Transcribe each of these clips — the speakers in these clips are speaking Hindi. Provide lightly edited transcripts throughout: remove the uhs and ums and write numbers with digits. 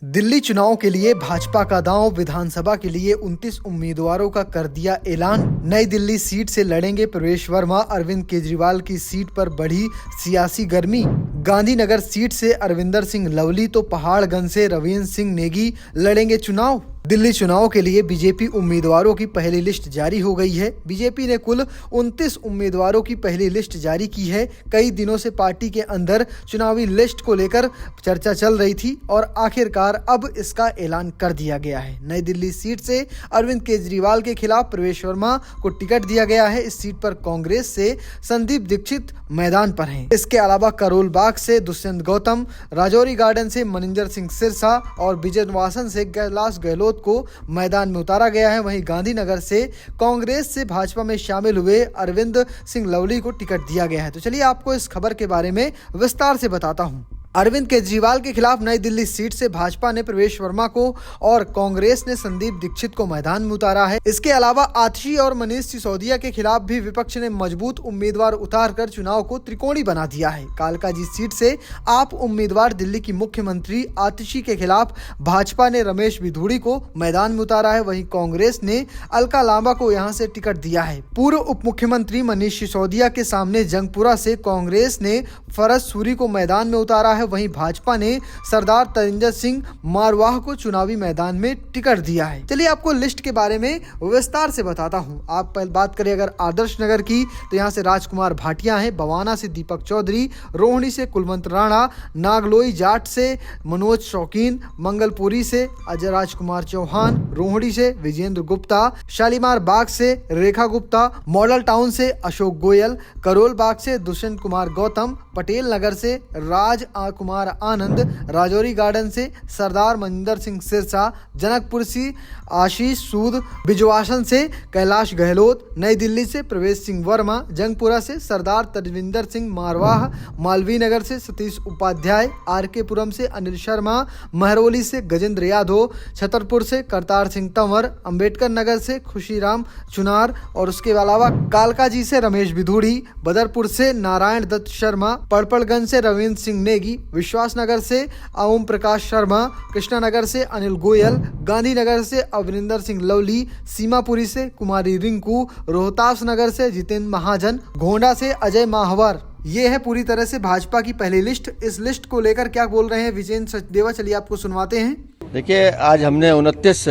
दिल्ली चुनाव के लिए भाजपा का दांव, विधानसभा के लिए 29 उम्मीदवारों का कर दिया ऐलान। नई दिल्ली सीट से लड़ेंगे प्रवेश वर्मा, अरविंद केजरीवाल की सीट पर बढ़ी सियासी गर्मी। गांधीनगर सीट से अरविंदर सिंह लवली तो पहाड़गंज से रविंद्र सिंह नेगी लड़ेंगे चुनाव। दिल्ली चुनाव के लिए बीजेपी उम्मीदवारों की पहली लिस्ट जारी हो गई है। बीजेपी ने कुल 29 उम्मीदवारों की पहली लिस्ट जारी की है। कई दिनों से पार्टी के अंदर चुनावी लिस्ट को लेकर चर्चा चल रही थी और आखिरकार अब इसका ऐलान कर दिया गया है। नई दिल्ली सीट से अरविंद केजरीवाल के खिलाफ प्रवेश वर्मा को टिकट दिया गया है। इस सीट पर कांग्रेस से संदीप दीक्षित मैदान पर हैं। इसके अलावा करोल बाग से दुष्यंत गौतम, राजौरी गार्डन से मनिंदर सिंह सिरसा और बिजनवासन से कैलाश गहलोत को मैदान में उतारा गया है। वहीं गांधीनगर से कांग्रेस से भाजपा में शामिल हुए अरविंद सिंह लवली को टिकट दिया गया है। तो चलिए आपको इस खबर के बारे में विस्तार से बताता हूं। अरविंद केजरीवाल के खिलाफ नई दिल्ली सीट से भाजपा ने प्रवेश वर्मा को और कांग्रेस ने संदीप दीक्षित को मैदान में उतारा है। इसके अलावा आतिशी और मनीष सिसोदिया के खिलाफ भी विपक्ष ने मजबूत उम्मीदवार उतारकर चुनाव को त्रिकोणी बना दिया है। कालकाजी सीट से आप उम्मीदवार दिल्ली की मुख्यमंत्री आतिशी के खिलाफ भाजपा ने रमेश बिधूड़ी को मैदान में उतारा है। वहीं कांग्रेस ने अलका लांबा को यहां से टिकट दिया है। पूर्व उप मुख्यमंत्री मनीष सिसोदिया के सामने जंगपुरा से कांग्रेस ने फरज सूरी को मैदान में उतारा है। वहीं भाजपा ने सरदार तरिंदर सिंह मारवाह को चुनावी मैदान में टिकट दिया है। चलिए आपको लिस्ट के बारे में विस्तार से बताता हूं। आप पहले बात करें अगर आदर्श नगर की, तो यहां से राजकुमार भाटिया हैं, बवाना से दीपक चौधरी, रोहिणी से कुलवंत राणा, नागलोई जाट से मनोज शौकीन, मंगलपुरी से अजय राजकुमार चौहान, रोहिणी से विजेंद्र गुप्ता, शालीमार बाग से रेखा गुप्ता, मॉडल टाउन से अशोक गोयल, करोल बाग से दुष्यंत कुमार गौतम, पटेल नगर से राज कुमार आनंद, राजौरी गार्डन से सरदार मनिंदर सिंह सिरसा, जनकपुर से आशीष सूद, बिजवासन से कैलाश गहलोत, नई दिल्ली से प्रवेश सिंह वर्मा, जंगपुरा से सरदार तजविंदर सिंह मारवाह, मालवीय नगर से सतीश उपाध्याय, आरके पुरम से अनिल शर्मा, महरौली से गजेंद्र यादव, छतरपुर से करतार सिंह तंवर, अंबेडकर नगर से खुशीराम चुनार और उसके अलावा कालकाजी से रमेश बिधूड़ी, बदरपुर से नारायण दत्त शर्मा, पड़पड़गंज से रविंद्र सिंह नेगी, विश्वास नगर से ओम प्रकाश शर्मा, कृष्णानगर से अनिल गोयल, गांधीनगर से अवनिंदर सिंह लवली, सीमापुरी से कुमारी रिंकू, रोहतास नगर से जितेंद्र महाजन, गोंडा से अजय माहवर। ये है पूरी तरह से भाजपा की पहली लिस्ट। इस लिस्ट को लेकर क्या बोल रहे हैं विजेंद्र सचदेवा, चलिए आपको सुनवाते हैं। देखिए, आज हमने 29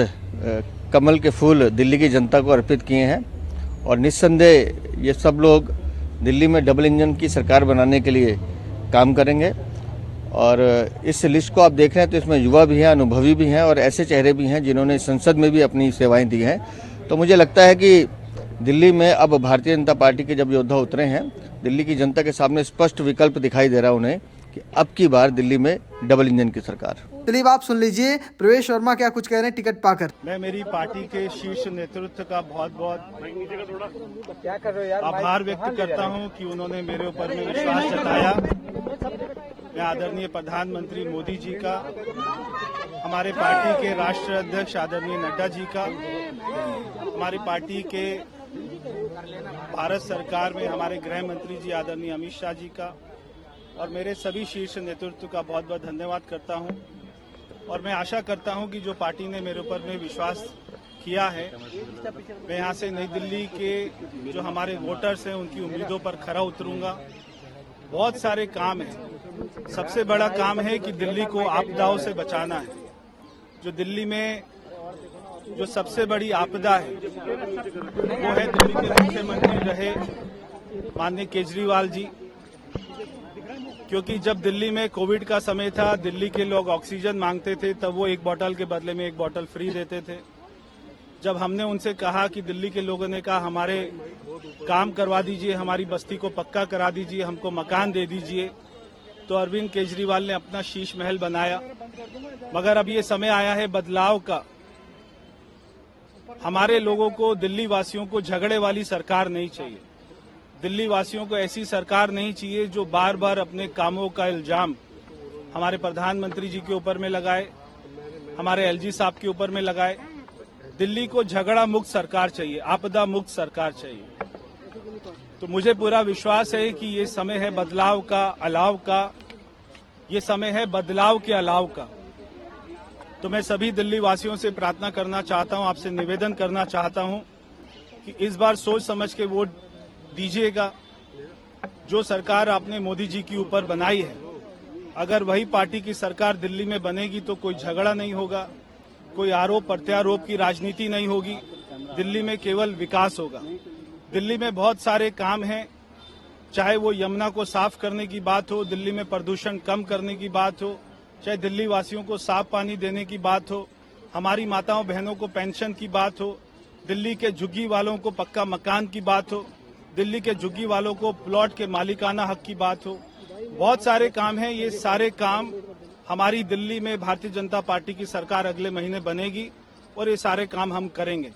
कमल के फूल दिल्ली की जनता को अर्पित किए हैं और निस्संदेह ये सब लोग दिल्ली में डबल इंजन की सरकार बनाने के लिए काम करेंगे। और इस लिस्ट को आप देख रहे हैं तो इसमें युवा भी हैं, अनुभवी भी हैं और ऐसे चेहरे भी हैं जिन्होंने संसद में भी अपनी सेवाएं दी हैं। तो मुझे लगता है कि दिल्ली में अब भारतीय जनता पार्टी के जब योद्धा उतरे हैं, दिल्ली की जनता के सामने स्पष्ट विकल्प दिखाई दे रहा है उन्हें कि अब की बार दिल्ली में डबल इंजन की सरकार। चलिए आप सुन लीजिए प्रवेश वर्मा क्या कुछ कह रहे हैं टिकट पाकर। मैं मेरी पार्टी के शीर्ष नेतृत्व का बहुत बहुत आभार व्यक्त करता हूं कि उन्होंने मेरे ऊपर में विश्वास जताया। मैं आदरणीय प्रधानमंत्री मोदी जी का, हमारे पार्टी के राष्ट्रीय अध्यक्ष आदरणीय नड्डा जी का, हमारी पार्टी के भारत सरकार में हमारे गृह मंत्री जी आदरणीय अमित शाह जी का और मेरे सभी शीर्ष नेतृत्व का बहुत बहुत धन्यवाद करता हूं। और मैं आशा करता हूं कि जो पार्टी ने मेरे ऊपर में विश्वास किया है, मैं यहां से नई दिल्ली के जो हमारे वोटर्स हैं उनकी उम्मीदों पर खरा उतरूंगा। बहुत सारे काम हैं। सबसे बड़ा काम है कि दिल्ली को आपदाओं से बचाना है। जो दिल्ली में जो सबसे बड़ी आपदा है वो है दिल्ली के मुख्यमंत्री रहे माननीय केजरीवाल जी। क्योंकि जब दिल्ली में कोविड का समय था, दिल्ली के लोग ऑक्सीजन मांगते थे, तब वो एक बोतल के बदले में एक बोतल फ्री देते थे। जब हमने उनसे कहा कि दिल्ली के लोगों ने कहा हमारे काम करवा दीजिए, हमारी बस्ती को पक्का करा दीजिए, हमको मकान दे दीजिए, तो अरविंद केजरीवाल ने अपना शीश महल बनाया। मगर अब ये समय आया है बदलाव का। हमारे लोगों को, दिल्ली वासियों को झगड़े वाली सरकार नहीं चाहिए। दिल्ली वासियों को ऐसी सरकार नहीं चाहिए जो बार बार अपने कामों का इल्जाम हमारे प्रधानमंत्री जी के ऊपर में लगाए, हमारे एलजी साहब के ऊपर में लगाए। दिल्ली को झगड़ा मुक्त सरकार चाहिए, आपदा मुक्त सरकार चाहिए। तो मुझे पूरा विश्वास है कि ये समय है बदलाव का, अलाव का। ये समय है बदलाव के अलाव का। तो मैं सभी दिल्ली वासियों से प्रार्थना करना चाहता हूं, आपसे निवेदन करना चाहता हूं कि इस बार सोच समझ के वोट दीजिएगा। जो सरकार आपने मोदी जी के ऊपर बनाई है, अगर वही पार्टी की सरकार दिल्ली में बनेगी तो कोई झगड़ा नहीं होगा, कोई आरोप प्रत्यारोप की राजनीति नहीं होगी। दिल्ली में केवल विकास होगा। दिल्ली में बहुत सारे काम हैं, चाहे वो यमुना को साफ करने की बात हो, दिल्ली में प्रदूषण कम करने की बात हो, चाहे दिल्ली वासियों को साफ पानी देने की बात हो, हमारी माताओं बहनों को पेंशन की बात हो, दिल्ली के झुग्गी वालों को पक्का मकान की बात हो, दिल्ली के झुग्गी वालों को प्लॉट के मालिकाना हक की बात हो। बहुत सारे काम हैं। ये सारे काम हमारी दिल्ली में भारतीय जनता पार्टी की सरकार अगले महीने बनेगी और ये सारे काम हम करेंगे।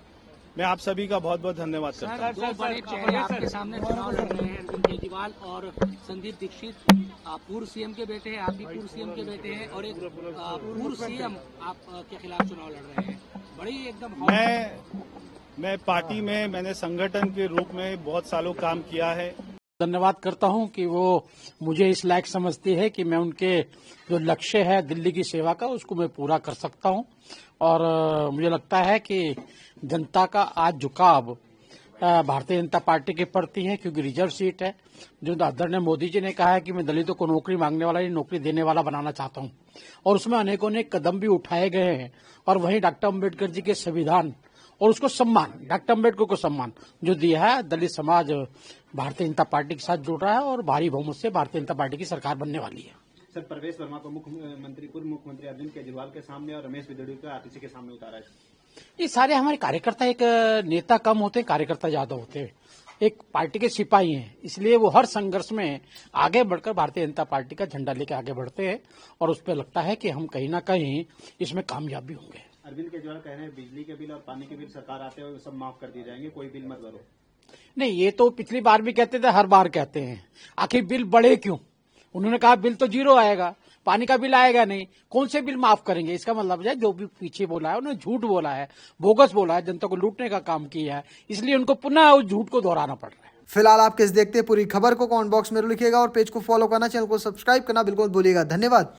मैं आप सभी का बहुत बहुत धन्यवाद करता हूँ। दो बड़े चेहरे आपके सामने चुनाव लड़ रहे हैं, अरविंद केजरीवाल और संदीप दीक्षित। पूर्व सीएम के बेटे हैं, आप भी पूर्व सीएम के बेटे हैं, और एक पूर्व सीएम आप के खिलाफ चुनाव लड़ रहे हैं। बड़ी एकदम मैं पार्टी में, मैंने संगठन के रूप में बहुत सालों काम किया है। धन्यवाद करता हूं कि वो मुझे इस लायक समझती है कि मैं उनके जो लक्ष्य है दिल्ली की सेवा का, उसको मैं पूरा कर सकता हूं। और मुझे लगता है कि जनता का आज झुकाव भारतीय जनता पार्टी के प्रति है, क्योंकि रिजर्व सीट है। जो आदरणीय मोदी जी ने कहा है कि मैं दलितों को नौकरी मांगने वाला नहीं, नौकरी देने वाला बनाना चाहता हूं, और उसमें अनेकों ने कदम भी उठाए गए हैं। और वहीं डॉक्टर अम्बेडकर जी के संविधान और उसको सम्मान, डॉक्टर अम्बेडकर को सम्मान जो दिया है, दलित समाज भारतीय जनता पार्टी के साथ जुड़ रहा है और भारी बहुमत से भारतीय जनता पार्टी की सरकार बनने वाली है। सर, प्रवेश वर्मा को पूर्व मुख्यमंत्री अरविंद केजरीवाल के सामने और रमेश बिदड़ी को आरटीसी के सामने उतारा है। ये सारे हमारे कार्यकर्ता, एक नेता कम होते हैं, कार्यकर्ता ज्यादा होते हैं, एक पार्टी के सिपाही हैं, इसलिए वो हर संघर्ष में आगे बढ़कर भारतीय जनता पार्टी का झंडा लेकर आगे बढ़ते हैं। और उस पर लगता है कि हम कहीं ना कहीं इसमें कामयाब भी होंगे। अरविंद केजरीवाल कह रहे हैं बिजली के बिल और पानी के बिल सरकार आते हुए सब माफ कर दिए जाएंगे, कोई बिल मत भरो। नहीं, ये तो पिछली बार भी कहते थे, हर बार कहते हैं। आखिर बिल बढ़े क्यों? उन्होंने कहा बिल तो जीरो आएगा, पानी का बिल आएगा नहीं, कौन से बिल माफ करेंगे? इसका मतलब है जो भी पीछे बोला है उन्होंने झूठ बोला है, बोगस बोला है, जनता को लूटने का काम किया है, इसलिए उनको पुनः उस झूठ को दोहराना पड़ रहा है। फिलहाल आप किस देखते हैं पूरी खबर को कमेंट बॉक्स में लिखिएगा और पेज को फॉलो करना, चैनल को सब्सक्राइब करना बिल्कुल भूलिएगा। धन्यवाद।